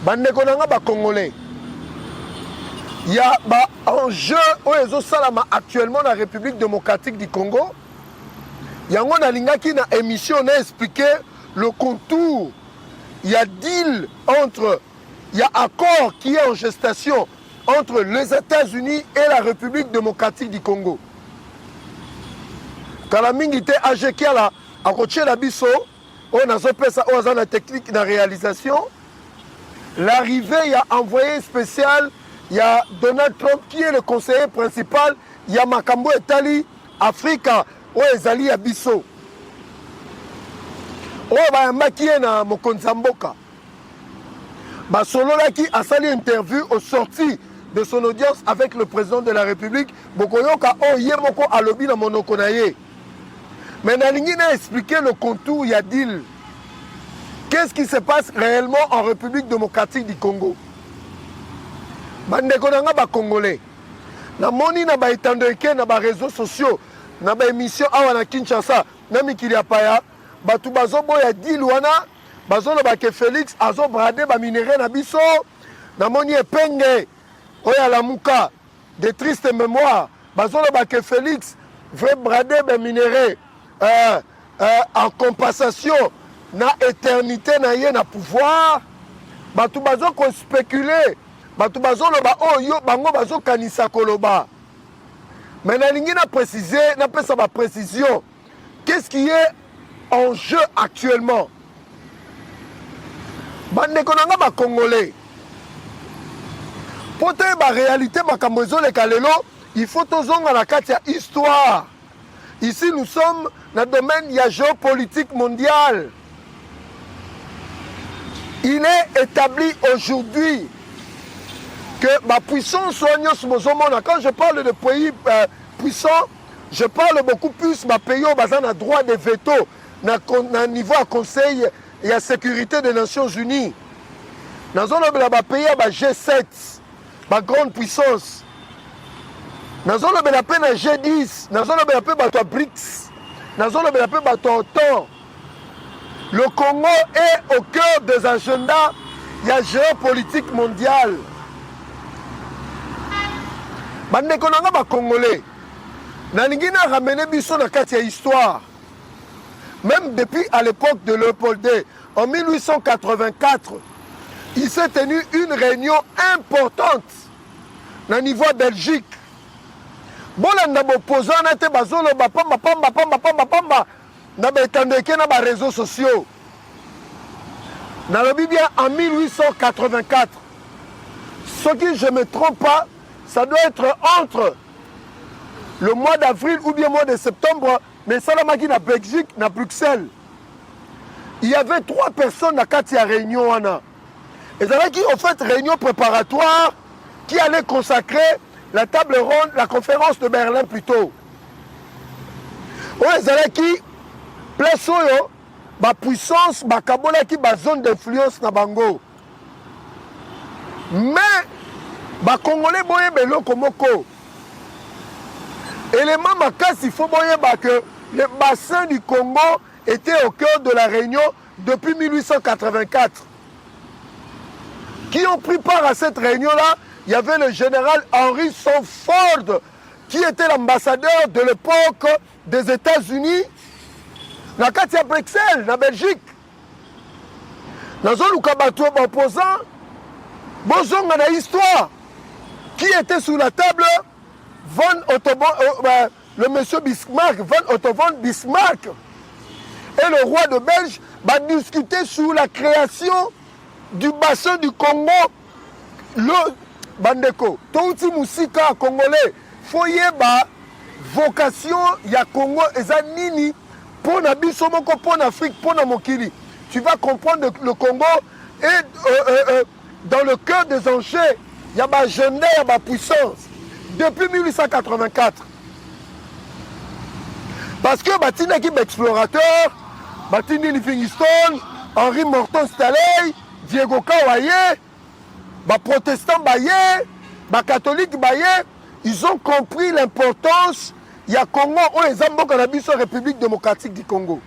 bandeko na nga ba congolais. Il y a un jeu actuellement dans la République démocratique du Congo. Il y a une émission qui a expliqué le contour. Il y a deal entre, il y a accord qui est en gestation entre les États-Unis et la République démocratique du Congo. Quand la mingité a jeté à côté de la bisso, on a fait la technique de réalisation. L'arrivée, il y a envoyé spécial. Il y a Donald Trump qui est le conseiller principal. Il y a Makambo Etali, Africa, où Ezali Abisso. Où il qui est dans Mokonzamboka. Solola qui a sali interview au sorti de son audience avec le président de la République. Bokoyoka Oyemoko Alobi na Monokonaye. Mais Nalingine a expliqué le contour, il y a deal. Qu'est-ce qui se passe réellement en République démocratique du Congo? Bandeko nanga ba congolais na moni na ba etandeke na ba réseaux sociaux na ba émission awa na Kinshasa na mikili ya paya batu bazo boya deal wana bazo lo ba ke Félix azo brader ba minéraux na biso na moni epenge oya la muka de triste mémoire bazo lo ba ke Félix vrai brader ba minéraux en compensation na éternité na ye na pouvoir batu bazo ko spéculer. Batu bazolo ba oyo bango bazo kanisa koloba. Mais nalingi na préciser, na pesa ba précision. Qu'est-ce qui est en jeu actuellement? Bandeko nanga ba congolais. Pour te ba réalité makambo ezole kalelo, il faut tozonga na kati ya histoire. Ici nous sommes dans le domaine ya géopolitique mondiale. Il est établi aujourd'hui que ma puissance soigne ce moment. Quand je parle de pays puissants, je parle beaucoup plus de pays où ils ont droit de veto à niveau à Conseil et à sécurité des Nations Unies. Dans un pays G7, ma grande puissance. Dans un pays G10, dans un pays BRICS, dans un pays OTAN. Le Congo est au cœur des agendas de la géopolitique mondiale. Bandeko nanga ba congolais nalingi na ramener biso na kati ya histoire. Même depuis à l'époque de Léopold II en 1884, il s'est tenu une réunion importante na niveau Belgique. Bolanda opposant na te bazolo ba pamba na ba etandeke na ba réseaux sociaux. Na lobi bien en 1884. Ce qui je me trompe pas, ça doit être entre le mois d'avril ou bien le mois de septembre, mais ça l'a dit na Belgique, na Bruxelles. Il y avait 3 personnes à Katia réunion. Et ça qui ont fait réunion préparatoire qui allait consacrer la table ronde, la conférence de Berlin plutôt. Ouais, ça qui place ma puissance, ma kabola qui ma zone d'influence na bango. Mais ba Congolais boye belo komoko. Élément makasi, il faut boye que le bassin du Congo était au cœur de la réunion depuis 1884. Qui ont pris part à cette réunion-là? Il y avait le général Henry Sonford, qui était l'ambassadeur de l'époque des États-Unis, na Katia Bruxelles, na Belgique. Dans un Lukabatou opposant, bonjour à l'histoire. Qui était sous la table? Le monsieur Bismarck, von Otto von Bismarck. Et le roi de Belge va discuter sur la création du bassin du Congo. Le Bandeko, Touti Moussika congolais, foyer vocation ya Congo ezanini pour Nabiso Moko, pour l'Afrique, pour Mokili. Tu vas comprendre que le Congo est dans le cœur des enjeux. Il y a ma agenda, il y a ma puissance. Depuis 1884. Parce que Batini équipe explorateur, Batini Livingstone, Henri Morton Stanley, Diego Kawaye, protestants Baye, catholiques Baye, ils ont compris l'importance. Il y a Congo, les Ambo Cannabis République démocratique du Congo.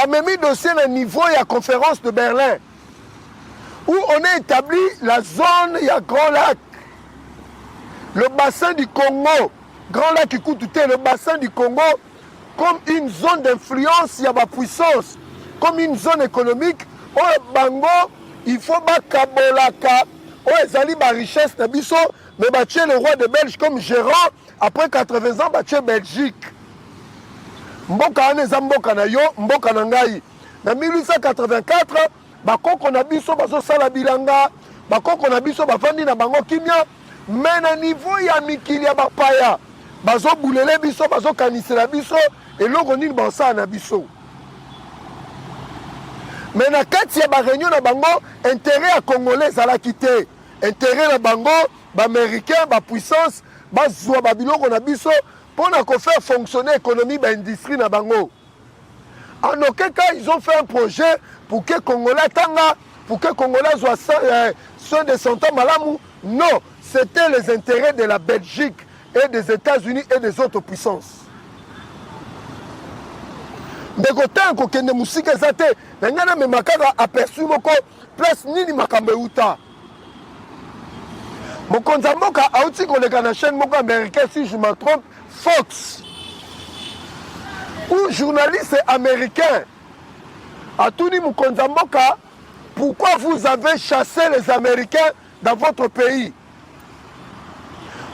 Même dossier le niveau, il y a conférence de Berlin. où on a établi la zone, il y a Grand Lac, le bassin du Congo, Grand Lac Kikutu, le bassin du Congo, comme une zone d'influence, il y a ma puissance, comme une zone économique, où Bango, il faut Kabolaka, où ils ma richesse, mais battu le roi de Belgique comme gérant, après 80 ans, battu Belgique. Mboka aneza mboka na yo, mboka na ngai. Na 1884, bakoko na biso bazo sala bilanga, bakoko na biso bafandi na bango kimia, mais na niveau ya mikili ya bapaya, bazo boulele biso, bazo kanisela biso, eloko nini bansa na biso. Mais na kati ya ba réunion na bango, intérêt à Congolais ezalaki te. Intérêt na bango, ba américain, ba puissance, bazwa ba biloko na biso pour faire fonctionner l'économie, l'industrie na bango. En aucun cas, ils ont fait un projet pour que Congolais tanga, pour que Congolais soient des centaines malamou. Non, c'était les intérêts de la Belgique et des États-Unis et des autres puissances. De côté, on a des musiques exatées. On a aperçu moko place nini makambe uta. Mokonza mboka auti koleka na chaîne moko américaine, si je me trompe, Fox, ou journaliste américain a tout dit Mokonza mboka, pourquoi vous avez chassé les Américains dans votre pays?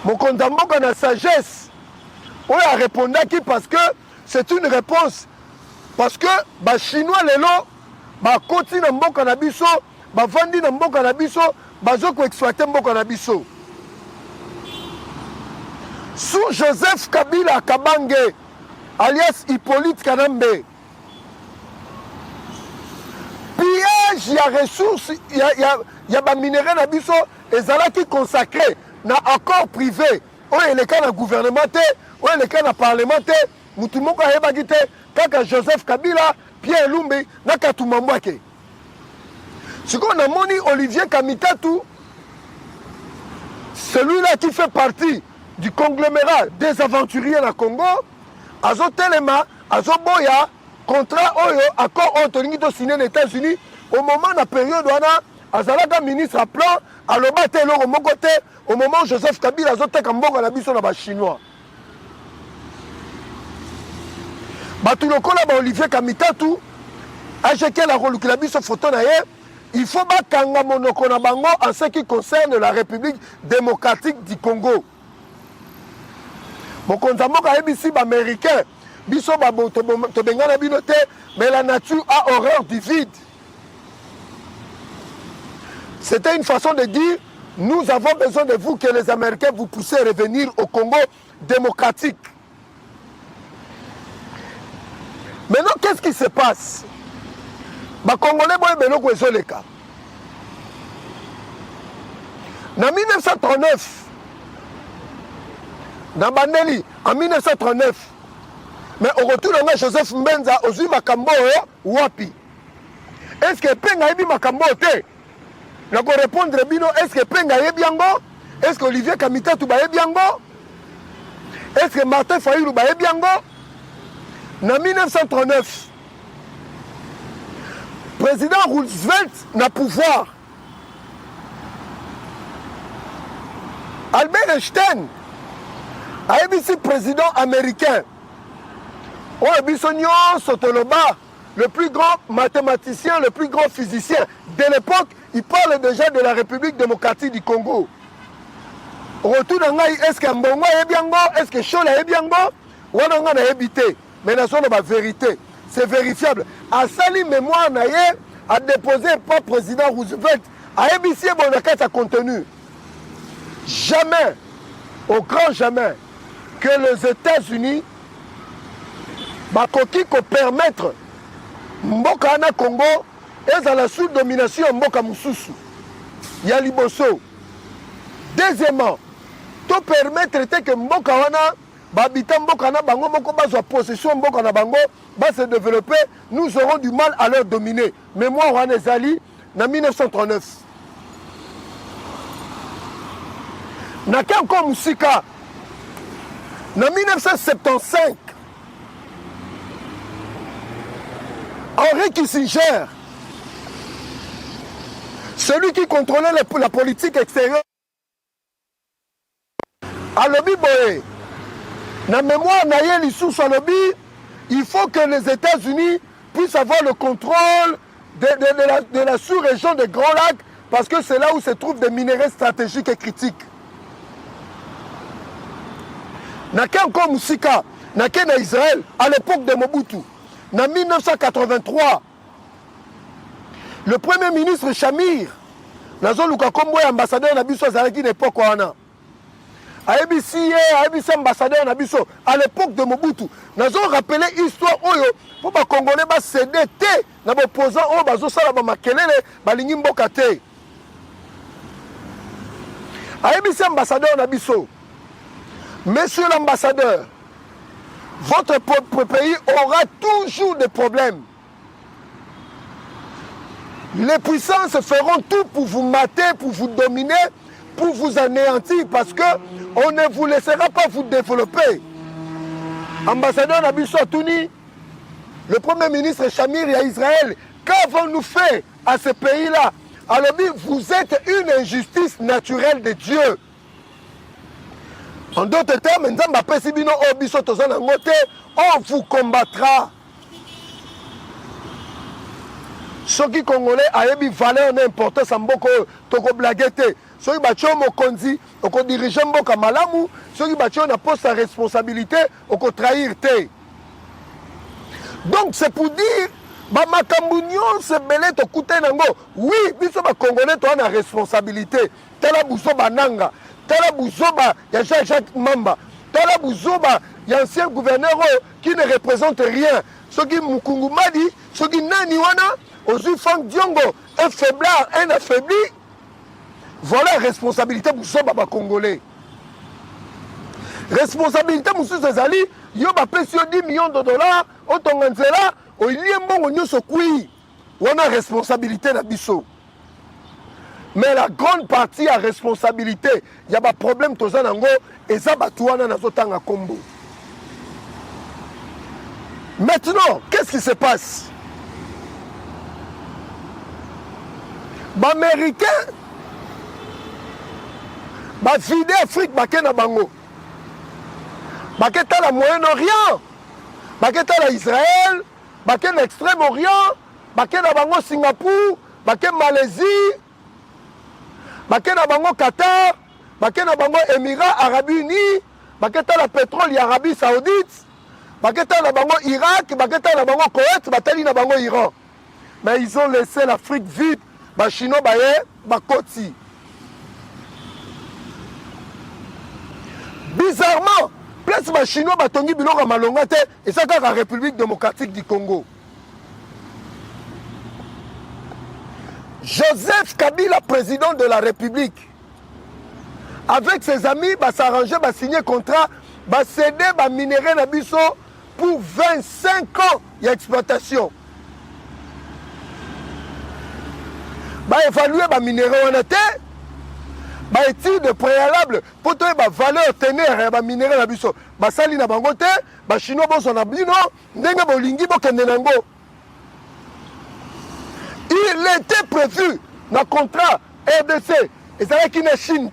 Mokonza mboka na sagesse, on a répondu qui parce que c'est une réponse. Parce que les Chinois, les lots, les côtés de mboka na biso, les vendis de mboka na biso, les exploiter mboka na biso. Sous Joseph Kabila Kabange, alias Hippolyte Kanambe, pillage, il y a ressources, il y a des minéraux na biso, et ça qui consacré dans accord privé, où il y a les cas de gouvernement, où il y a les cas de parlementaire, Moutoumoko a ébagité, quand Joseph Kabila, Pierre Lumbi, Nakatumambouake. Ce qu'on a moni Olivier Kamitatou, celui-là qui fait partie du conglomérat des aventuriers na Congo, Azo Telema, Azo Boya, contrat Oyo, accord Antonito signé aux États-Unis, au moment de la période où on a Azalaka ministre à plan, à l'obate l'euro mon côté, au moment où Joseph Kabila Azo Tekamboga la biso na chinois. Batulokola ba Olivier Kamitatou, ajeke la roluki la biso photo na ye, il faut bakanga monoko na bango en ce qui concerne la République démocratique du Congo. Mokonza mboka ebisi ba américain, biso ba to bengana binote, mais la nature a horreur du vide. C'était une façon de dire, nous avons besoin de vous que les Américains vous poussez à revenir au Congo démocratique. Maintenant, qu'est-ce qui se passe? Les Congolais, en 1939, dans Bandeli, en 1939, mais au retour de Joseph Mbenza, aux yeux Makambo, Wapi. Est-ce que Penga Ebi Makambo te? Je vais répondre, est-ce que Penga Ebi Yango? Est-ce que Olivier Kamitatou ba Ebi Yango? Est-ce que Martin Fayulu ba Ebi Yango? En 1939, le président Roosevelt n'a pouvoir. Albert Einstein a été président américain. Le plus grand mathématicien, le plus grand physicien de l'époque, il parle déjà de la République démocratique du Congo. Retour dans est-ce que Mbongo est bien bon? Est-ce que Chola est bien bon? Ou on a habité? Mais la vérité, c'est vérifiable. À Sali mémoire a déposé par président Roosevelt à ABC Bonacate a contenu. Jamais, au grand jamais, que les États-Unis bakoki ko permettre Mboka na Congo et à la sous-domination Mboka Mususu. Ya liboso. Deuxièmement, to permettre que Mboka wana Babita Mboka na bango moko bazwa possession Mboka na bango va se développer, nous aurons du mal à leur dominer. Mémoire wana ezali na 1939. Na encore musika na 1975 Henry Kissinger celui qui contrôlait la politique extérieure. À lobby boye, na mémoire naye lisusu à lobby, il faut que les États-Unis puissent avoir le contrôle de la sous-région des Grands Lacs, parce que c'est là où se trouvent des minéraux stratégiques et critiques. Nake encore Moussika, nake na Israël, à l'époque de Mobutu, en 1983, le premier ministre Shamir, Nazo Luka Kombo, ambassadeur Nabiso Zareki n'époque wana. ABC, ambassadeur Nabiso, à l'époque de Mobutu. Nazo rappelé histoire oyo, pour les Congolais ba cédé té, na opposant o bazo sala ba makelele, ba lingi mboka té. ABC ambassadeur Nabiso. Monsieur l'ambassadeur, votre pays aura toujours des problèmes. Les puissances feront tout pour vous mater, pour vous dominer, pour vous anéantir, parce qu'on ne vous laissera pas vous développer. Ambassadeur Nabiso Touni, le premier ministre Shamir à Israël, qu'avons-nous fait à ce pays-là? Alors, vous êtes une injustice naturelle de Dieu. En d'autres termes, on vous combattra. Ceux qui congolais ont une valeur d'importance en beaucoup de blagueté. Ceux qui ont mokonzi, ont dirigé mboka malamu, ceux qui ont poste sa responsabilité, ont trahir té. Donc c'est pour dire, makambounion se belé to kouté nango. Oui, biso ba congolais to na responsabilité. Tala buso bananga. Tala Bouzoba, il y a Jacques Mamba. Tala Bouzoba, il y a un ancien gouverneur qui ne représente rien. Ceux qui Mukungu Madi, ceux qui Naniwana, Ozu Fang Diongo, un faiblard, un affaibli. Voilà la responsabilité Bouzoba Congolais. Responsabilité Moussou Zazali, yo ba pesi 10 millions de dollars, au Tonganzela, au Iliembo, au Nyosokui. On a responsabilité na biso. Mais la grande partie a responsabilité. Il y a des problèmes tous en Ango et ça va tout en Azotanga Combo. Maintenant, qu'est-ce qui se passe? Les Américains, ils vident l'Afrique, ils na bango. Ils sont la Moyen-Orient, ils sont Israël, ils sont l'Extrême-Orient, ils sont Singapour, ils sont Malaisie. Bakena bango Qatar, bakena bango Émirats Arabes Unis, baketa la pétrole Arabie Saoudite, baketa la bango Irak, baketa la bango Koweït, batali na bango Iran. Mais ils ont laissé l'Afrique vide, ba Chinois baye, ba Koti. Bizarrement, place ba Chinois batongi biloko malonga te, et ça dans la République démocratique du Congo. Joseph Kabila, président de la République, avec ses amis, va s'arranger, va signer contrat, va céder, va minérer la biso pour 25 ans d'exploitation. Va évaluer, va minérer en été, va étude préalable pour trouver la valeur ténère, va minérer la biso. Va sali na bangote, va chinois bon son abino, n'enga bolingi bo kendenango. Il était prévu dans le contrat RDC, et c'est qui n'est Chine,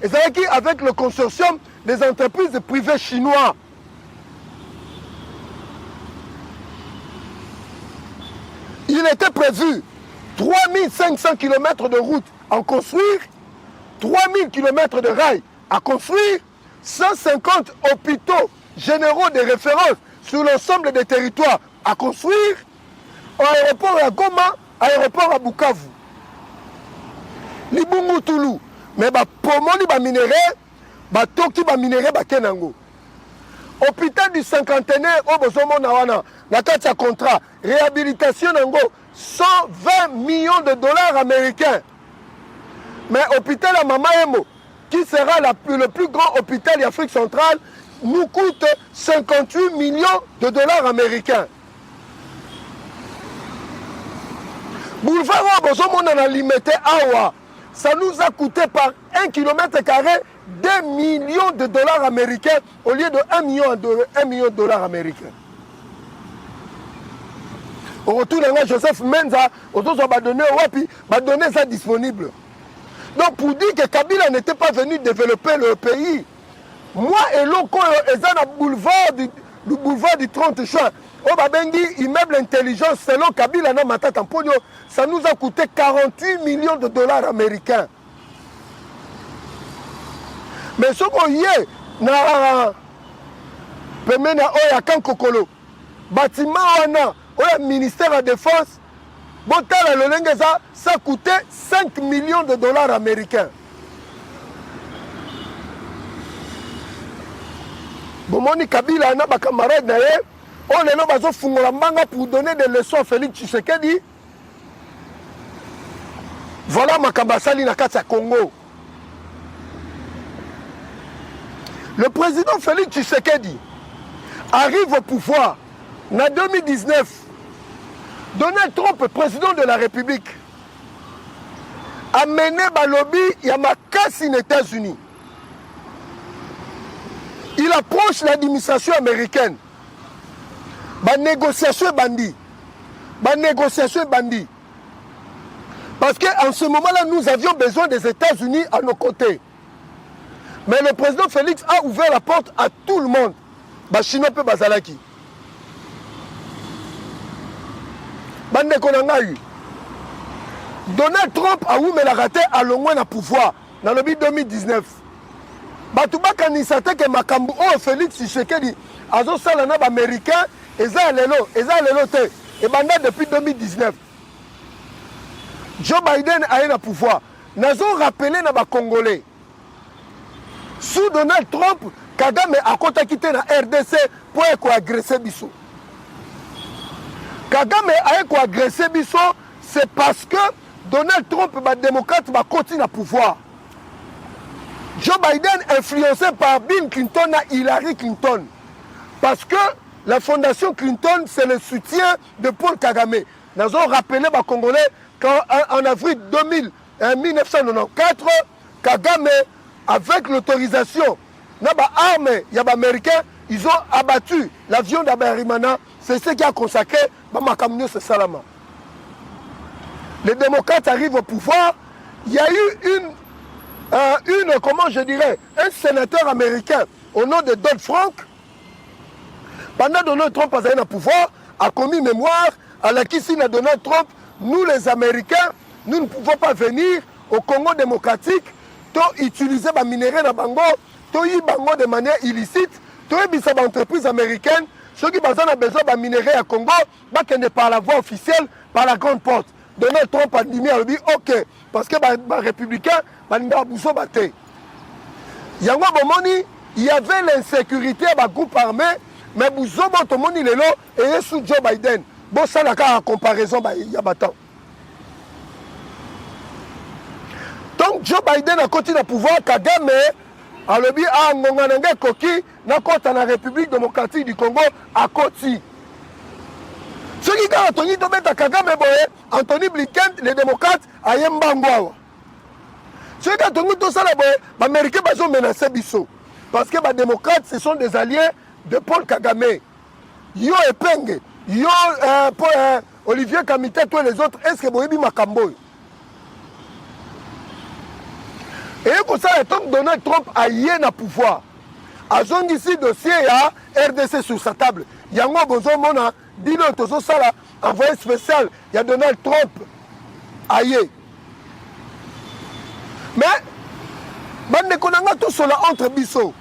et c'est qui avec le consortium des entreprises privées chinois. Il était prévu 3500 km de route à construire, 3000 km de rails à construire, 150 hôpitaux généraux de référence sur l'ensemble des territoires à construire, aéroport à Goma, aéroport à Bukavu. Libungu Toulou. Mais pomoni ba minéré, toki ba minéré ba kenango. Hôpital du cinquantenaire au Bozomo Nawana, na kati ya contrat, réhabilitation nango 120 millions de dollars américains. Mais hôpital à Mamaemo, qui sera le plus grand hôpital d'Afrique centrale, nous coûte 58 millions de dollars américains. Boulevard Bozomo na limité Awa, ça nous a coûté par 1 km carré 2 millions de dollars américains au lieu de 1 million de dollars américains. Au retour de Joseph Menza, autres va donner wapi, va donner ça disponible. Donc pour dire que Kabila n'était pas venu développer le pays, moi et l'autre, ils ont le boulevard du 30 juin. Au Babengi, immeuble intelligence, selon Kabila, ça nous a coûté 48 millions de dollars américains. Mais ce qu'on y est, na Kankokolo, bâtiment au ministère de la Défense, ça coûtait 5 millions de dollars américains. Bomoni Kabila na ba camarade na ye, on est là bazo fungola mbanga pour donner des leçons à Félix Tshisekedi. Voilà Makambasali na kati ya Congo. Le président Félix Tshisekedi arrive au pouvoir en 2019. Donald Trump, président de la République, a mené le lobby Yamakasi aux États-Unis. Il approche l'administration américaine. Négociation bandit. Parce qu'en ce moment-là, nous avions besoin des États-Unis à nos côtés. Mais le président Félix a ouvert la porte à tout le monde. Chinois pe bazalaki. Donald Trump a ouvert la raté à l'ongoué na pouvoir dans le 2019. Batouba kanisate que makambu o Félix Tshisekedi azo sala na ba américain eza lelo te et banda depuis 2019. Joe Biden a eu le pouvoir. Nazo rappelé na ba congolais. Sous Donald Trump, Kagame a quitté la RDC pour agresser Bissot. Kagame a agressé Bissot, c'est parce que Donald Trump, le démocrate, va continuer à pouvoir. Joe Biden, influencé par Bill Clinton et Hillary Clinton. Parce que la fondation Clinton, c'est le soutien de Paul Kagame. Nous avons rappelé les Congolais qu'en avril 1994, Kagame, avec l'autorisation des armes américaines, ils ont abattu l'avion d'Abarimana. C'est ce qui a consacré Makamunyo Salama. Les démocrates arrivent au pouvoir. Il y a eu comment je dirais, un sénateur américain au nom de Dodd-Frank. Pendant que Donald Trump a été au pouvoir, a commis mémoire à la Kissine de Donald Trump. Nous, les Américains, nous ne pouvons pas venir au Congo démocratique utiliser les minéraux dans Bango, Bango de manière illicite, les entreprises américaines, ceux qui ont besoin de minéraux à Congo, ne par la voie officielle, par la grande porte. Donald Trump a dit, ok, parce que les républicains, il y avait l'insécurité à groupe armé, mais vous avez sous Joe Biden. Bon, ça n'a qu'à comparaison, il y a battant. Donc Joe Biden a continué à pouvoir, Kagame a le dit à Ngonganenge Koki, na kota na République démocratique du Congo à Koti. Ce qui a Anthony Tobeta Kagame Boye, Anthony Blinken, les démocrates, à Yembangwa. Ce qui a Anthony Tosala Boye, les Américains ont menacé Bissot. Parce que les démocrates, ce sont des alliés de Paul Kagame. Yo Epenge, Yo Olivier Kamite, tous les autres, est-ce que Boyebi Makamboy? Et comme ça, Donald Trump a yé na pouvoir. A zone ici dossier à RDC sur sa table. Il y a un besoin mona, dis-le, tout ça là, envoyé spécial. Il y a Donald Trump a yé. Mais, bande konanga tout cela entre Bissot.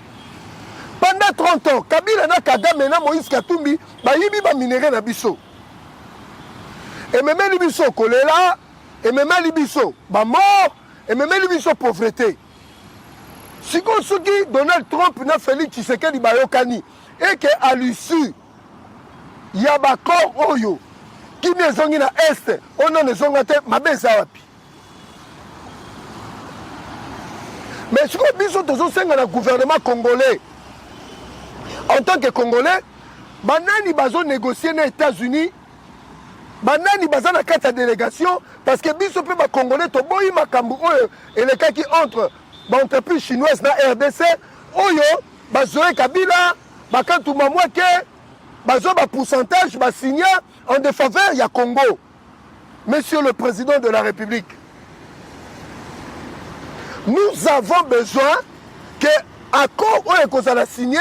Pendant 30 ans, Kabila na Kagame na Moïse Katumbi, ba yibi ba minéré na Bissot. Et même les Bissot choléra, et même les Bissot ba mort. Et même lui, sont pauvreté. Si Donald Trump n'a Félix Tshisekedi Bayokani et qu'à l'issue, il y a un corps Oyo qui n'est pas à l'Est, on a des gens qui sont mais si on a un gouvernement congolais, en tant que Congolais, banani bazo négocier aux États-Unis. Banani bazana kata délégation parce que biso pe ba congolais to boyi makambu oyo et les cas qui entre l'entreprise chinoise na RDC oyo bazoe Kabila bakantuma mwake bazo ba pourcentage ba signer en défaveur, il y a Congo. Monsieur le Président de la République, nous avons besoin que l'accord qu'on a signé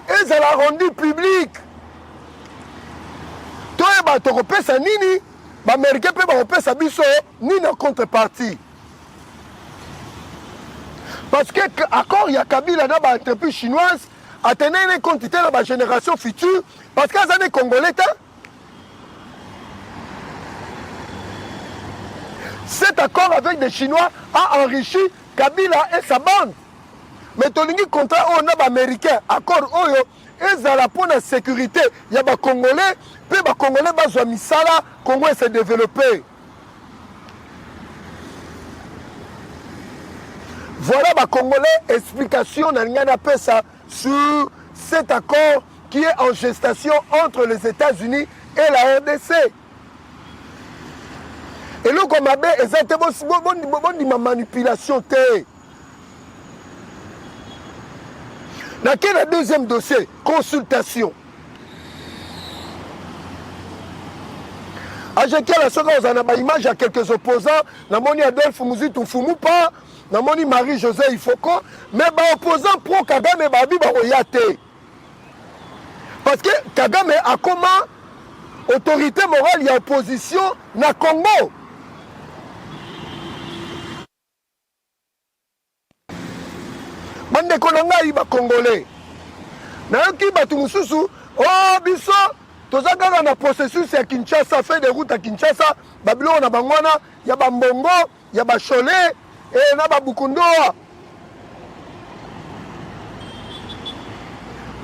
et ça l'a rendu public. Toi, tu repères ça nini, les Américains peuvent repérer ça biso ni en contrepartie. Parce que l'accord, il y a Kabila dans l'entreprise chinoise, à tenir une quantité dans la génération future, parce qu'il y a des Congolais. Cet accord avec des Chinois a enrichi Kabila et sa bande. Mais tu as un contrat avec Américain, accord Oyo, et ça pour la sécurité. Il y a des Congolais, puis les Congolais ont mis ça là, Congo s'est développé. Voilà les Congolais, explication ça sur cet accord qui est en gestation entre les États-Unis et la RDC. Et là, comme il y a manipulation. Dans quel deuxième dossier? Consultation. À Jekia, la seconde, on a une image à quelques opposants. Namoni Adolphe Mouzitou Fumupa, Namoni Marie-José Ifoko, mais les opposants pro Kagame Babi Baroyate. Parce que Kagame a comment autorité morale, il y a opposition dans le Congo. Bande konanga iba Congolais. Nayoki batu mususu, oh biso, tozaka na processus ya Kinshasa, fait des routes à Kinshasa, babilo na bangwana, ya bambongo, ya bachole, et na babukundoa.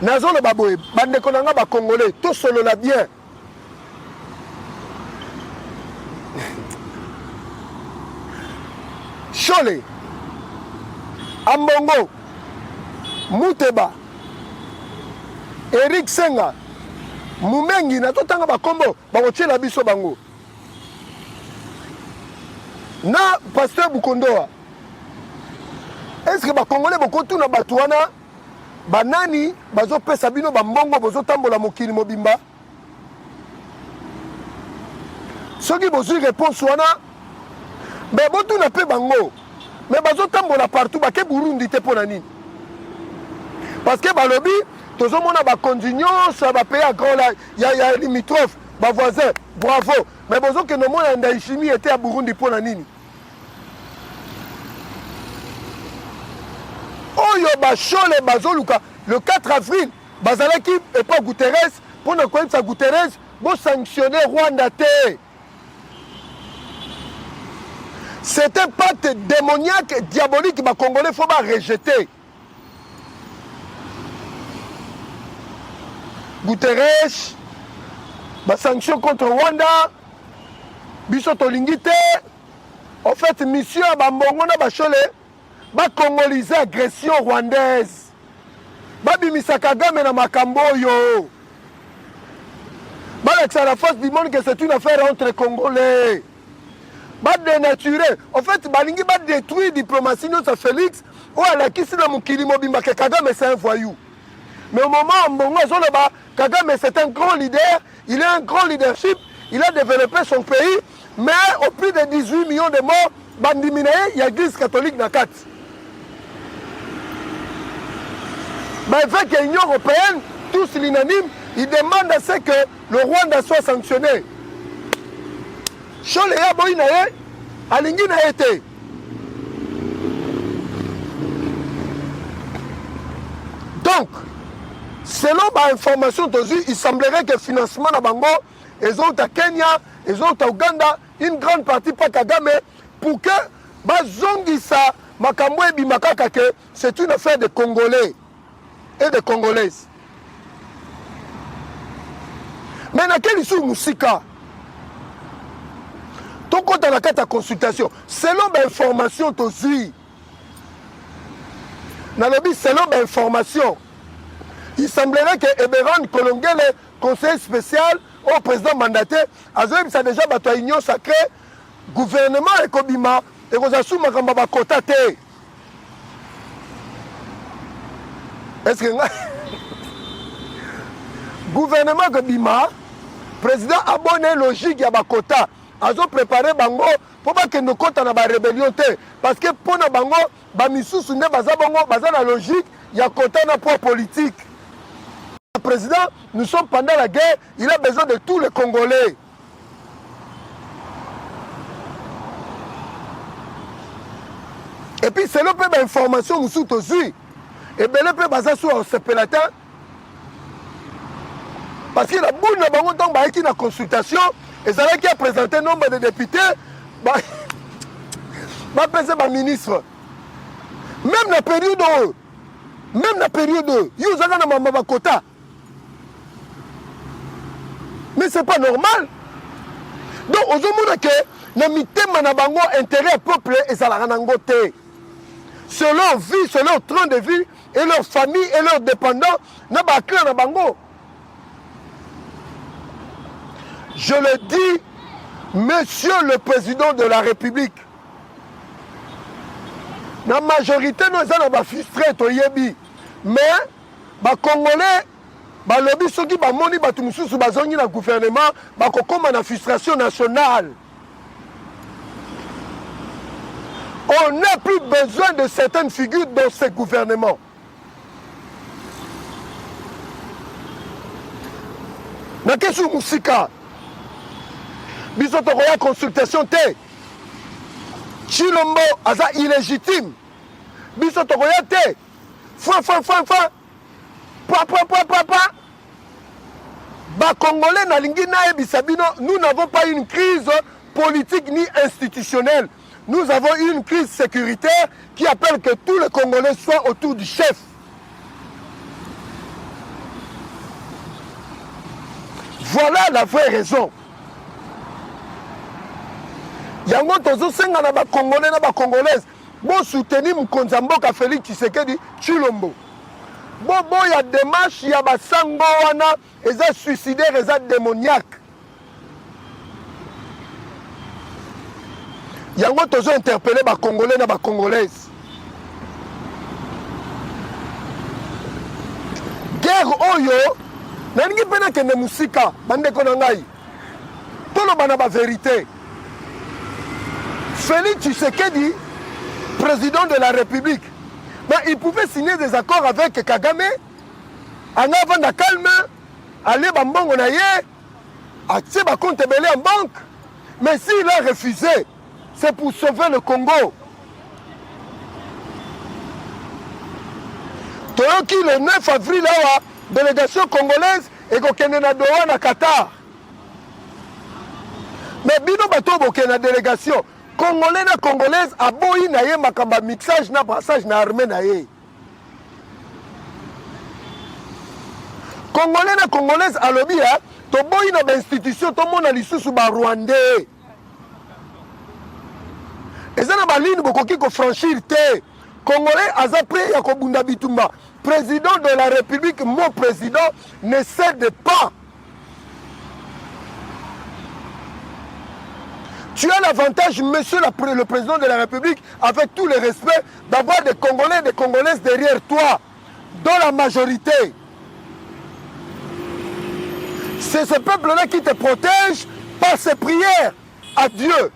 Nazo le baboye, bande konanga ba Congolais, tout solo la bien. Chole, Ambongo, Mouteba, Eric Senga, Moumengi, na totanga bakombo, bakotie la biso bango. Na pasteur Bukondoa. Est-ce que bakongolais bokotu na batuana banani bazo pesa bino bambongo bozo tambola mokili mobimba? Soki bozu réponse wana, mais botu na pe bango. Mais bazo tambola partout ba ke Burundi te pona nini? Parce que balobi tozo mona ba condignon ça va payer à grand là, il y a limitrophe, ba voisin, bravo. Mais bozo que no mona Ndayishimiye était à Burundi pona nini? Oyo ba chole bazo luka le 4 avril, bazalaki et pas Guterres pour ne connaître sa Guterres, bo sanctionner Rwanda te. C'était un pacte démoniaque, diabolique, les Congolais, il faut pas rejeter. Guterres, les sanctions contre Rwanda, Bisoto Lingite, en fait, mission à Bambongo, ba congoliser agression rwandaise. Babi Misakagame na Makamboyo. Ba la face du monde que c'est une affaire entre Congolais. Ba dénaturer. En fait, balingi ba détruire diplomatie nous à Félix ou à la kisi na mukili mobimba que Kagame c'est un voyou. Mais au moment où Mbongo Zoloba, Kagame c'est un grand leader, il a un grand leadership, il a développé son pays, mais au plus de 18 millions de morts, bandimine, il y a l'église catholique dans 4. Ben, avec l'Union européenne, tous l'unanime, ils demandent à ce que le Rwanda soit sanctionné. Choléa Boinae, Alingi n'a été. Donc, selon l'information d'aujourd'hui, il semblerait que le financement de Bango, ils ont à Kenya, ils ont à Ouganda, une grande partie pas Kagame, pour que Bazongisa, Makamwe Bimakakake, c'est une affaire de Congolais et de Congolaises. Mais dans quel issue Moussika? Ton compte à la carte à consultation, selon l'information d'aujourd'hui, selon l'information, il semblerait que Eberon Kolongele, conseiller spécial au président mandataire, a déjà battu à l'Union sacrée, gouvernement et Kobima, et vous assumez que quota. Est-ce que gouvernement Kobima, président abonné logique ya bakota azo préparer bango po bakende kota na ba rébellion te parce que pona bango ba misusu nde baza bango baza na logique ya kota na poids politique. Le président, nous sommes pendant la guerre, il a besoin de tous les Congolais. Et puis c'est le peu d'informations nous sommes aussi. Et bien le peu basé sur ce pélatin. Parce qu'il y a beaucoup de gens qui ont une consultation, et ça qui a présenté un nombre de députés, va peser ma ministre. Même la période, il y a un quota. Mais c'est pas normal. Donc, aujourd'hui, le mitema na bango intérêt peuple et ça la ranangote. C'est leur vie, c'est leur train de vie, et leur famille, et leurs dépendants, na ba clan na bango. Je le dis, Monsieur le Président de la République, la majorité nous sommes frustrés, mais les Congolais, les lobbies, ceux qui ont moni le gouvernement, ils ont une frustration nationale. On n'a plus besoin de certaines figures dans ce gouvernement. Na question musika. Biso to koya consultation te. Chilombo aza illégitime. Biso to koya te. Pa. Ba Congolais na lingi na ebisabino, nous n'avons pas une crise politique ni institutionnelle. Nous avons une crise sécuritaire qui appelle que tous les Congolais soient autour du chef. Voilà la vraie raison. Yango tozo senga na ba Congolais na ba Congolaises. Bon soutenir Mokonzi Mboka Félix Tshisekedi Tshilombo. Bon il y a démarche, il y a ba sango wana, eza suicidaire, eza démoniaque. Yango tozo interpeller ba Congolais na ba Congolaises. Guerre oyo nalingi pena kende musika bandeko na ngai. Toloba na ba vérité. Félix Tshisekedi, président de la République, ben, il pouvait signer des accords avec Kagame, en avant de calme, aller à Mbongo Naye, accès à compte belé en banque. Mais s'il a refusé, c'est pour sauver le Congo. Toyoki le 9 avril, la délégation congolaise et Kokene Doha na Qatar. Mais bino bato boke na délégation. Congolais na Congolaise a boyi na ye makamba mixage na brassage na armée na ye. Congolais na Congolaise a lobby ha to boyi na ba institution to mona lisusu ba Rwandais. Eza na ba ligne bokoki ko franchir te. Congolais aza prêt ya ko bunda bitumba. Président de la République, mon président ne cède pas. Tu as l'avantage, monsieur le président de la République, avec tout le respect, d'avoir des Congolais et des Congolaises derrière toi, dans la majorité. C'est ce peuple-là qui te protège par ses prières à Dieu.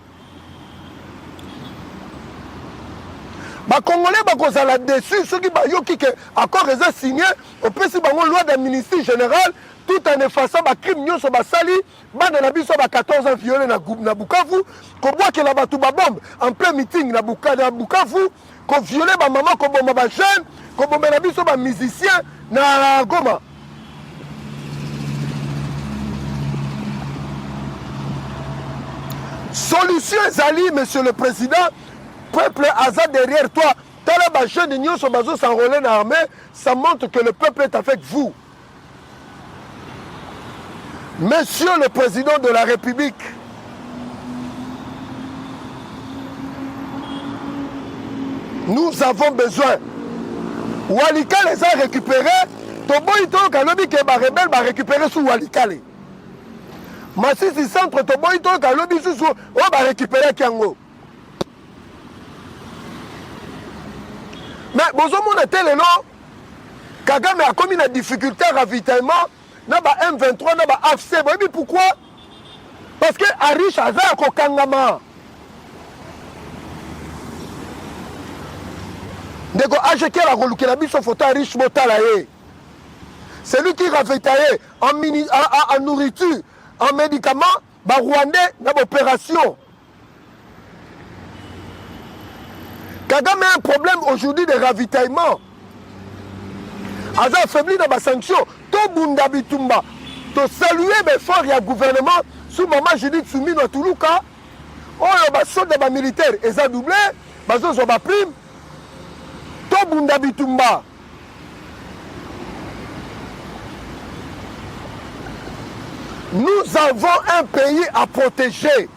Les Congolais sont là-dessus, ceux qui ont accord signé, on peut signer une loi d'amnistie générale, tout en effaçant les crimes nyonso basali, bana na biso ba 14 ans violés na Bukavu, ko boit que la batu ba bombe en plein meeting na Bukavu, ko violer ba maman, ko bomba ba jeune, ko bomba na biso ba musicien na Goma. Solution ezali, monsieur le président, peuple aza derrière toi. Tala ba jeune nyonso bazo s'enrôler na armée, ça montre que le peuple est avec vous. Monsieur le Président de la République, nous avons besoin. Walikale les a récupérés. Toboy Tolo Kalobi qui est rebelle va récupérer sous Walikale. Massisi centre Toboy Tolo Kalobi sous va récupérer Kiango. Mais Bozomo n'a tel nom. Kagame a commis la difficulté à ravitaillement. na ba M23 na ba AFC. Boyebi pourquoi? Parce que Arish aza ko kangama. Ndeko AGK la kolukela biso photo Arish Motala ye. C'est lui qui ravitaillait en nourriture, en médicaments, ba Rwandais dans l'opération. Kagame a un problème aujourd'hui de ravitaillement. Aza affaibli dans la sanction. To bunda bitumba. To saluer l'effort du gouvernement sous maman Judith Soumino à Toulouka. Oh, ba soldat ba militaire. Ils ont doublé. Bazo zo ba prime. To bunda bitumba. Nous avons un pays à protéger.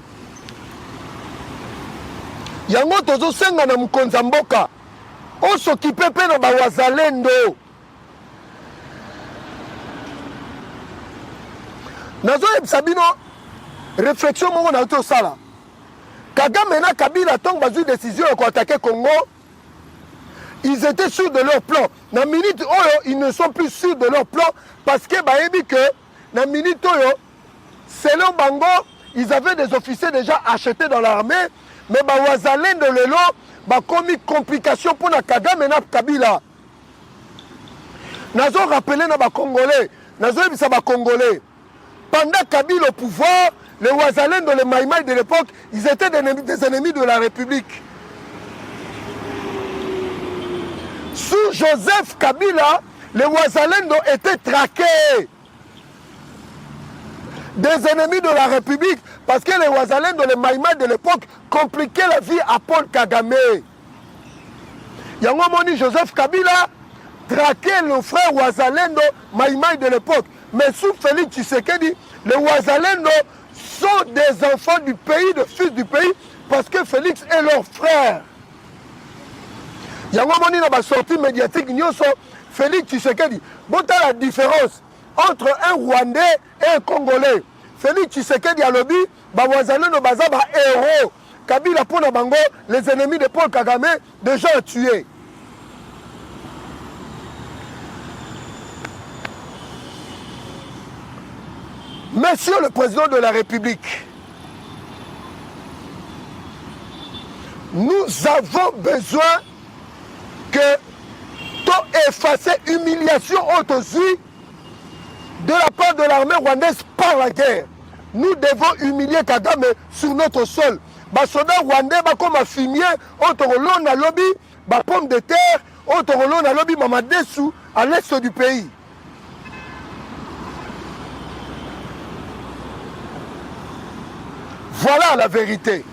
Yango tozo senga na mukonza mboka. On s'occupe pe na ba wazalendo. Nazo sabino réflexion moko na to sala. Kagame na Kabila tong bazu décision ko attaquer Congo. Ils étaient sûrs de leur plan. Na minute oyo ils ne sont plus sûrs de leur plan parce que bayebi que na minute oyo selon Bango, ils avaient des officiers déjà achetés dans l'armée, mais Wazalen de Lelo, commis complication pour la Kagame et Kabila. Nazo rappelé na Congolais, Nazo ebisa Congolais. Pendant Kabila au pouvoir, les Wazalen de les Maïmaï de l'époque, ils étaient des ennemis de la République. Sous Joseph Kabila, les Wazalen étaient traqués. Des ennemis de la République, parce que les Ouazalendo, les Maïma de l'époque, compliquaient la vie à Paul Kagame. Yango moni Joseph Kabila traquait le frère Ouazalendo, Maïma de l'époque. Mais sous Félix Tshisekedi, les Ouazalendo sont des enfants du pays, des fils du pays, parce que Félix est leur frère. Yango moni na ba sortie médiatique, Félix Tshisekedi. Bon, t'as la différence entre un Rwandais et un Congolais. Félix Tshisekedi a lobby, Wazalendo Bazaba héros. Kabila Pona Bango, les ennemis de Paul Kagame, déjà tués. Monsieur le Président de la République, nous avons besoin que tu effaces humiliation autosuite de la part de l'armée rwandaise par la guerre. Nous devons humilier Kagame sur notre sol. Les soldats rwandais comme un fumier, on a lobby, pommes de terre, on a lobby Mamadessou à l'est du pays. Voilà la vérité.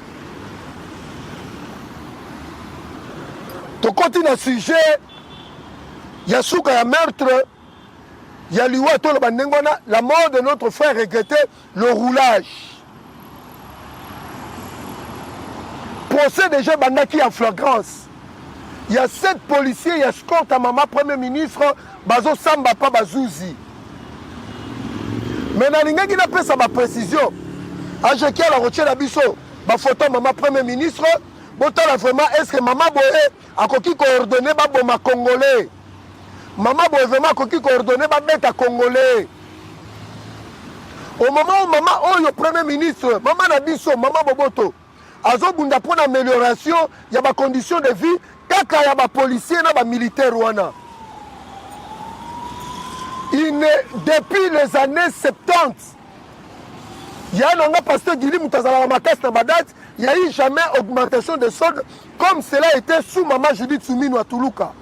Tu continues à sujet, il y a souka ya meurtre. La mort de notre frère regrettait le roulage. Procès déjà bandaki en flagrance. Il y a 7 policiers, il y a escorte à maman premier ministre, Bazo Samba pa Bazouzi. Mais nalinga qui n'a pas sa précision. AGK la retient la biso, ba photo maman premier ministre, botala vraiment est-ce que maman boye a qui coordonné ba boma congolais. Maman boye vraiment qui coordonné ba beta congolais. Au moment où maman oyo premier ministre, maman na biso, maman boboto, azo bunda pour l'amélioration, il y a ba conditions de vie, kaka ya ba policier na ba militaire wana. Depuis les années 70, il y a un pasteur Guili Moutazala Makas na Badat, il n'y a eu jamais augmentation de soldes comme cela était sous maman Judith Soumino à Toulouka.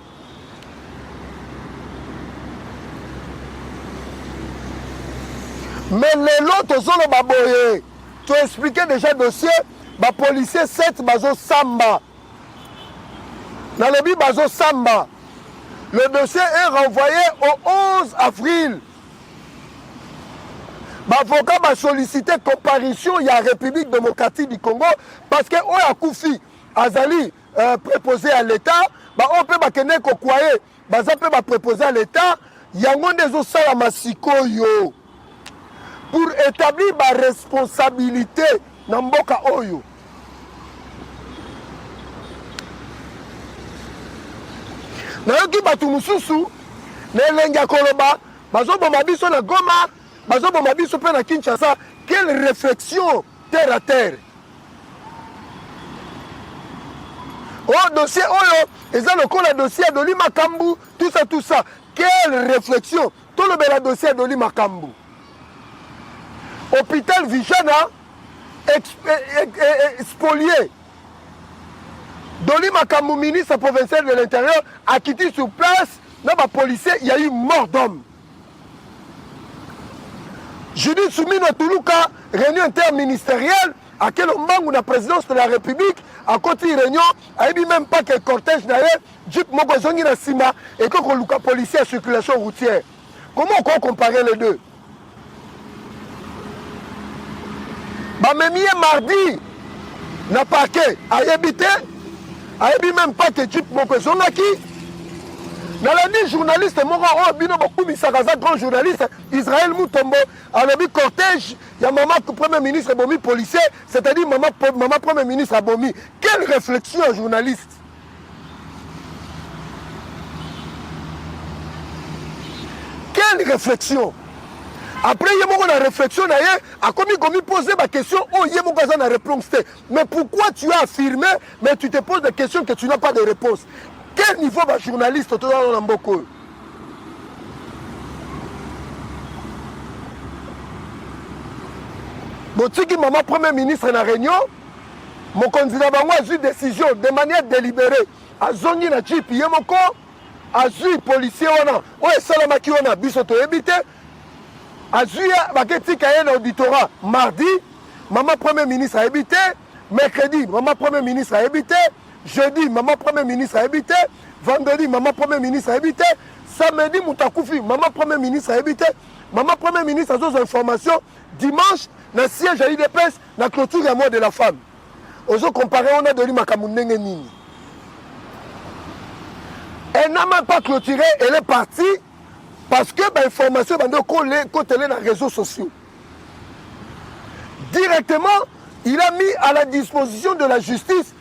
Mais les lots sont baboye. Tu as expliqué déjà le dossier, les policiers 7 bazo samba. Dans le but bazo samba. Le dossier est renvoyé au 11 avril. L'avocat va solliciter comparution à la République démocratique du Congo parce que Oya Koufi Azali préposé à l'État, on peut préposer à l'État, il y a des osala masikoyo pour établir ma responsabilité dans mboka oyo. Nayoki batu mususu, ne lenga koloba, bazoboma biso na Goma, bazoboma biso mpe na Kinshasa. Quelle réflexion terre à terre. Oh, dossier oyo, eza lokola dossier à Doli Makambu, tout ça. Quelle réflexion. Tout le bel dossier à Doli Makambu. Hôpital Vijana, spolié. Doli Makambu, ministre provincial de l'Intérieur, a quitté sur place. Dans les policiers, il y a eu mort d'homme. Judith Soumino Toulouka, réunion interministérielle, à quel moment la présidence de la République a continué réunion, a dit même pas que le cortège d'ailleurs, Jeep Mogozongi na Sima et que le policier à circulation routière. Comment on peut comparer les deux? Bah, même hier mardi, n'a pas que, a dit même pas que Jeep Mogozongi. Dans la nuit, journaliste, mon grand journaliste, Israël Moutombo, a le cortège, il y a maman premier ministre Bomi policier, c'est-à-dire maman premier ministre à Bomi. Quelle réflexion, journaliste? Quelle réflexion? Après, il y a une réflexion, à comme il poser ma question, oh, il y a une réponse. Mais pourquoi tu as affirmé, mais tu te poses des questions que tu n'as pas de réponse? Quel niveau de journaliste tu as dans beaucoup? Botiki maman premier ministre na réunion, mon candidat a eu décision de manière délibérée. A zongi na chip yemoko, a eu policier wana, o esalamaki wana biso to ebité. A eu baketi kaye na auditorat mardi, maman premier ministre a habité, mercredi maman premier ministre a habité. Jeudi, maman premier ministre a habité. Vendredi, maman premier ministre a habité. Samedi, Moutakoufi, maman premier ministre a habité. Maman premier ministre a des informations. Dimanche, dans le siège à l'IDPS, dans la clôture à mort de la femme. Ozo comparé, on a donné Makamounenge Nini. Elle n'a même pas clôturé, elle est partie parce que l'information est collée dans les réseaux sociaux. Directement, il a mis à la disposition de la justice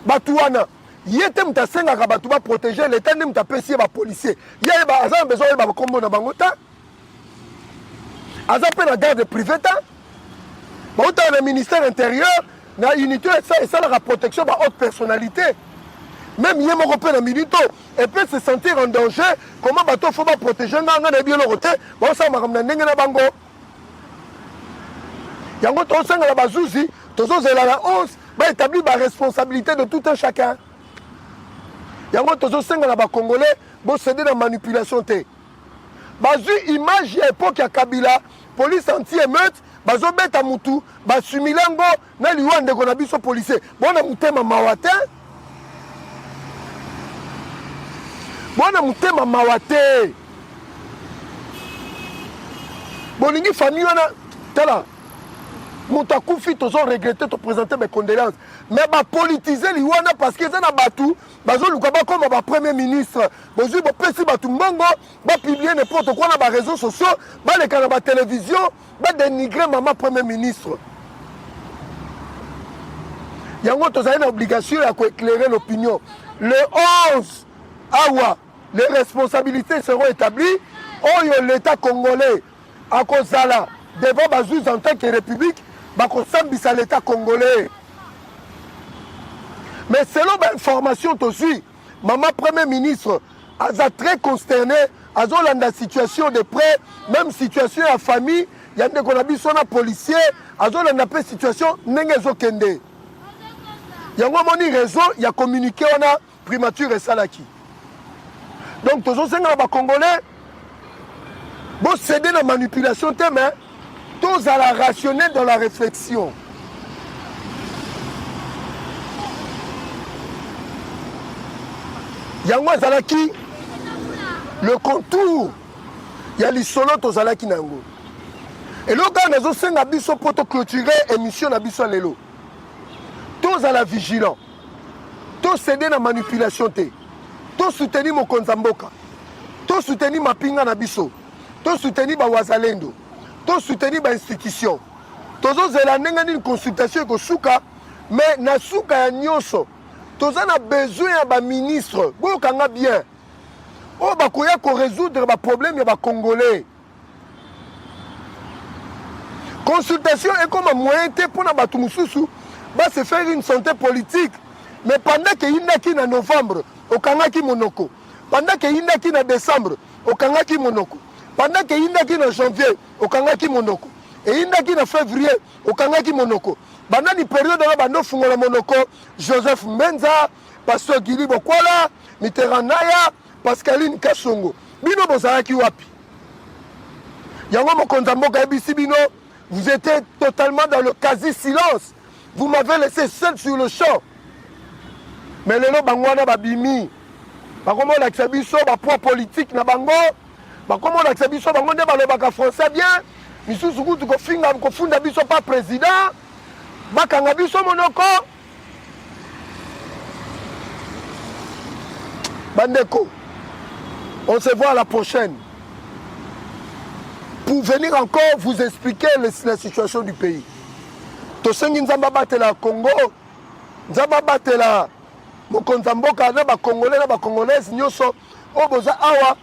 Batouana. Il était pour protéger l'État, il était apprécié par les policiers. Il y a besoin de combo dans Bangota. Il y a la garde privée. Il y a le ministère intérieur, la unité et ça la protection de haute personnalité. Même il y a un milito, et peut se sentir en danger. Comment il faut protéger les biologiques? Il y a la bazouzi, la 11, établir la responsabilité de tout un chacun. Il y a un Congolais qui céder dans la manipulation. Bazu image à l'époque à Kabila, police anti-émeute, bazo beta mutu, basumilango, na liwa ndeko na biso policier. Bona mutema mawate. Bona mutema mawate. Bolingi famille wana tala. Moutakufi toujours regretté de présenter mes condoléances. Mais bah politiser liwana parce que c'est na batu, bazo lukaba comme ba premier ministre, bazo ba pesi batu mbongo, ba publier n'importe quoi dans les réseaux sociaux, ba les canaux ba télévision, ba dénigrer maman premier ministre. Yango to une obligation à éclairer l'opinion. Le 11 awa, les responsabilités seront établies. Oyo l'État congolais à Kozala devant bazouz en tant que république. Bakosambisa l'État congolais. Mais selon l'information aussi, maman premier ministre a très consterné, a la situation de près, même situation à famille, il y a des policiers, a la situation n'engezo kende. Il y a un réseau, il y a communiqué, on a primature et salaki. Donc tous les Congolais, bon céder la manipulation mais tous à la rationner dans la réflexion. Yango Zalaki, le contour, il y a les solos aux Zalaki Nango. Et là, nous avons un biso pour clôturer l'émission de Biso Lelo. Tous à la vigilance, tous céder la manipulation, tous soutenir mon Konzamboka, tous soutenir ma pinga na biso, tous soutenir ma Wazalendo. Tous soutenir l'institution. Tous les une consultation que souka, mais na souka ya nyonso. Tous a besoin d'un ministre. Bon kanga bien. Oh bakoya ko résoudre ba problème ya ba congolais. Consultation est comme un moyen pour na batu mususu va se faire une santé politique. Mais pendant que yinaki na novembre, okangaki monoko. Pendant que yinaki na décembre, okangaki monoko. Pendant que yinaki na janvier, okangaki monoko. Et yinaki na février, okangaki monoko. Pendant ni période na bando fungola monoko, Joseph Menza, Pasteur Gili Bokwala, Mitterrand Naya, Pascaline Kasongo. Bino bozalaki wapi? Yango mokonza mboka ebisi bino, vous étiez totalement dans le quasi-silence. Vous m'avez laissé seul sur le champ. Mais lelo bangwana babimi. Bakomo lakisa biso ba poids politique na bango. Bakomo lakisa biso bango nde balobaka français bien. Misusu kutu kofinga kofunda biso pas président. Bakanga biso monoko. Bandeko. On se voit à la prochaine. Pour venir encore vous expliquer la situation du pays. Tosengi nzamba batela Congo, nzamba batela mokonza mboka na ba Congolais na ba Congolaises nyoso o boza awa.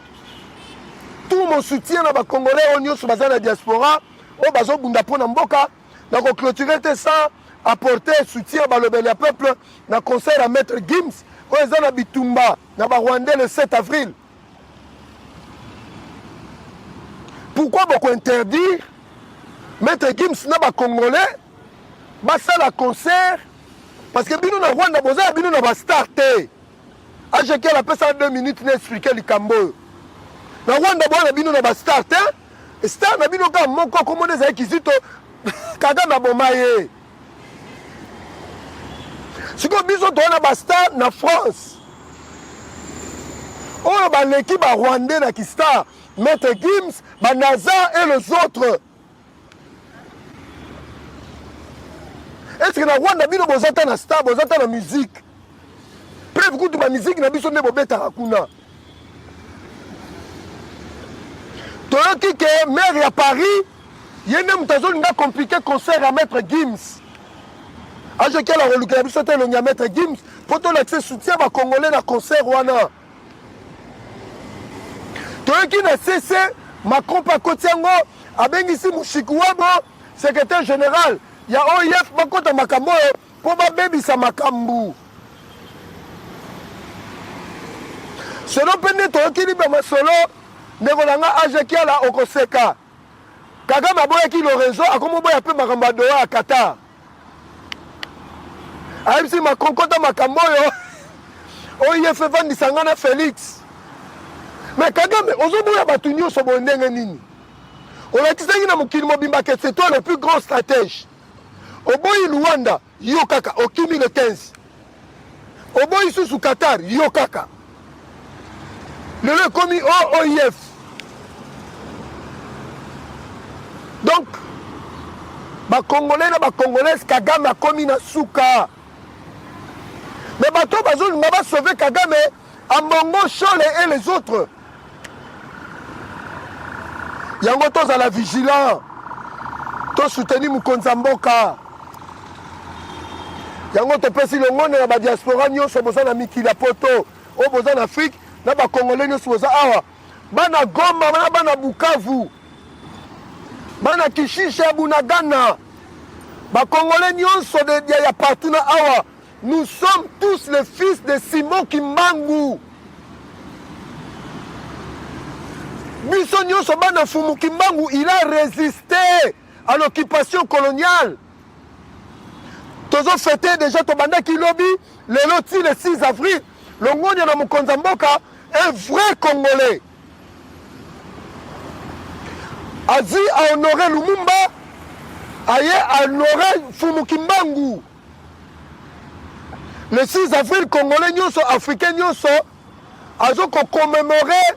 Tout mon soutien na ba Congolais o nyoso baza na diaspora o bazo bunda pona mboka na ko clôturer te ça apporter soutien ba lobeli peuple na concert à Maître Gims o eza na bitumba na ba Rwandais le 7 avril. Pourquoi beaucoup interdire Maître Gims na ba Congolais basa la concert parce que bino na Rwanda boza bino na ba starté ajeki la pesa 2 minutes n'expliquer likambo na Rwanda boza bino na ba starté star na bino ka moko komone za kizito kaga na bomaye siko biso to na ba star na France oyo ba l'équipe ba Rwandais na ki star Maître Gims ba Naza et les autres. Est-ce que na Rwanda bino bozata na star bozata na musique? Preuve kutu ma musique na biso ne bobeta hakuna. Toyoki ke maire ya Paris yene mutazo nga compliqué concert à Maître Gims. Aje ke la reluka biso te lo nya Maître Gims poto l'accès soutien ba congolais na concert wana. Toyoki na CC Macron pa kotiango abengisi mushikuwabo secrétaire général ya OIF bakota makambo po babebisa makambu. Solo pende toyoki liba masolo nekolanga ajeki ala okoseka. Kagame aboyaki le réseau akomo boya pe makambo doa à Qatar. Ayebisi Macron kota makambo yo OIF vandisa ngana Félix. Mais Kagame, ozoboya batu nyonso bondenge nini? Olakisaki na mokili mobimba que c'est toi le plus grand stratège. Oboyi Luanda, yo kaka, okimi le 15. Oboyi susu Qatar, yo kaka. Le komi OIF. Donc, ba Congolais na ba Congolaises Kagame a komi na suka. Mais bato bazoli maba sauver Kagame à Mongo Chole et les autres. Yango toza la vigilant. To soutenir Mukonza Mboka. Yango te pesi le monde na ba diaspora nyonso boza na mikila poto o boza na Afrique na ba Congolais nyonso boza awa. Bana Goma na bana Bukavu. Bana Kishisha Bunagana. Ba Congolais nyonso de ya partout na awa. Nous sommes tous les fils de Simon Kimbangu. Biso nyonso bana Fumu Kimbangu, il a résisté à l'occupation coloniale. Tozo fêté déjà Tobanda Kilobi, le loti le 6 avril. Le Ngonya na Mukonza Mboka, un vrai Congolais. Azi a honoré Lumumba, aye a honoré Fumu Kimbangu. Le 6 avril, Congolais nyonso, Africains nyonso, azo ko commémorer